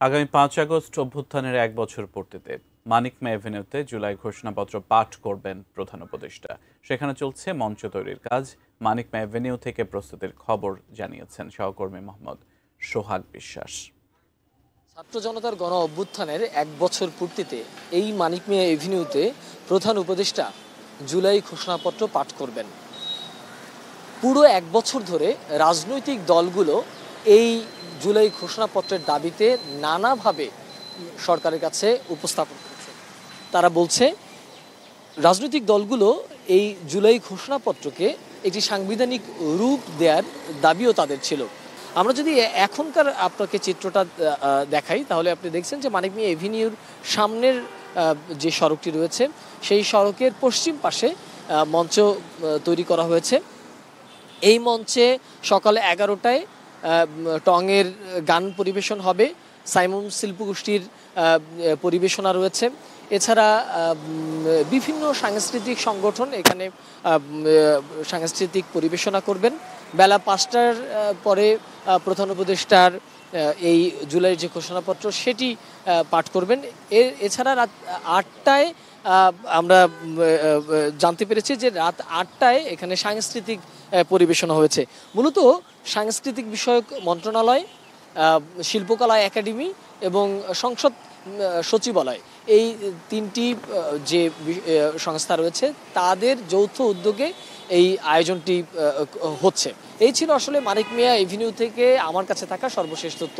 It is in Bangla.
আগামী ৫ আগস্ট অভ্যুত্থানের ১ বছর পূর্তিতে মানিক মে এভিনিউতে জুলাই ঘোষণাপত্র পাঠ করবেন প্রধান উপদেষ্টা। সেখানে চলছে মঞ্চ তৈরির কাজ। মানিক মে এভিনিউ থেকে প্রস্তুতির খবর জানিয়েছেন সহকর্মী মোহাম্মদ সোহাগ বিশ্বাস। ছাত্র জনতার গণ অভ্যুত্থানের ১ বছর পূর্তিতে এই মানিক মিয়া এভিনিউতে প্রধান উপদেষ্টা জুলাই ঘোষণাপত্র পাঠ করবেন। পুরো ১ বছর ধরে রাজনৈতিক দলগুলো এই জুলাই ঘোষণাপত্রের দাবিতে নানাভাবে সরকারের কাছে উপস্থাপন করেছে। তারা বলছে রাজনৈতিক দলগুলো এই জুলাই ঘোষণাপত্রকে একটি সাংবিধানিক রূপ দেওয়ার দাবিও তাদের ছিল। আমরা যদি এখনকার আপনাকে চিত্রটা দেখাই, তাহলে আপনি দেখছেন যে মানিক মিয়া এভিনিউর সামনের যে সড়কটি রয়েছে সেই সড়কের পশ্চিম পাশে মঞ্চ তৈরি করা হয়েছে। এই মঞ্চে সকালে ১১টায় টঙের গান পরিবেশন হবে, সাইমন শিল্পগোষ্ঠীর পরিবেশনা রয়েছে। এছাড়া বিভিন্ন সাংস্কৃতিক সংগঠন এখানে সাংস্কৃতিক পরিবেশনা করবেন। বেলা ৫টার পরে প্রধান উপদেষ্টার এই জুলাইয়ের যে ঘোষণাপত্র সেটি পাঠ করবেন। এছাড়া রাত ৮টায় আমরা জানতে পেরেছি যে রাত ৮টায় এখানে সাংস্কৃতিক পরিবেশনা হয়েছে। মূলত সাংস্কৃতিক বিষয়ক মন্ত্রণালয়, শিল্পকলা একাডেমি এবং সংসদ সচিবালয়, এই তিনটি যে সংস্থা রয়েছে তাদের যৌথ উদ্যোগে এই আয়োজনটি হচ্ছে। এই ছিল আসলে মানিক মিয়া এভিনিউ থেকে আমার কাছে থাকা সর্বশেষ তথ্য।